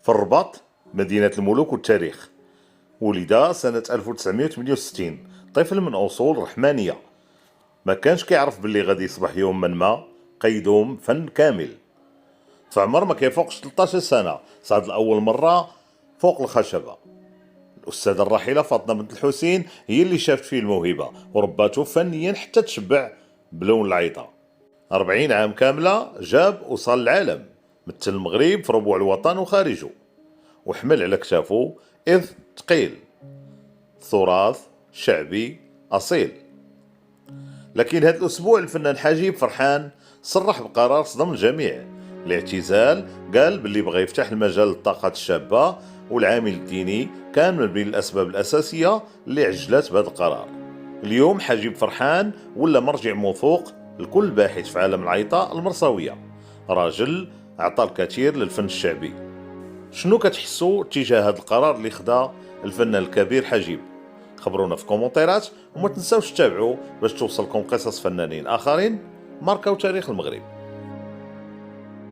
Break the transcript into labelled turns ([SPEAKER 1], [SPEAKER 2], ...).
[SPEAKER 1] في الرباط مدينة الملوك والتاريخ. ولد سنة 1968، طفل من أصول رحمانية، ما كانش كيعرف باللي غادي يصبح يوما ما قيدوم فن كامل. في عمر ما كيفوقش 13 سنة صعد لأول مرة فوق الخشبة. الأستاذة الراحلة فاطمة بنت الحسين هي اللي شافت فيه الموهبة ورباته فنيا حتى تشبع بلون العيطة. 40 عام كاملة جاب وصل العالم، مثل المغرب في ربوع الوطن وخارجه، وحمل على كتافه إرث ثقيل، تراث شعبي أصيل. لكن هذا الأسبوع الفنان حجيب فرحان صرح بقرار صدم الجميع. الاعتزال، قال باللي بغى يفتح المجال للطاقات الشابة، والعامل الديني كان من بين الأسباب الأساسية اللي عجلت بهذا القرار. اليوم حجيب فرحان ولا مرجع موثوق لكل باحث في عالم العيطة المرصوية، راجل أعطى الكثير للفن الشعبي. شنو كتحسوا تجاه هذا القرار اللي خدا الفنان الكبير حجيب؟ خبرونا في كومنتيرات، وما تنساوش تتابعوا باش توصلكم قصص فنانين آخرين ماركاو تاريخ المغرب.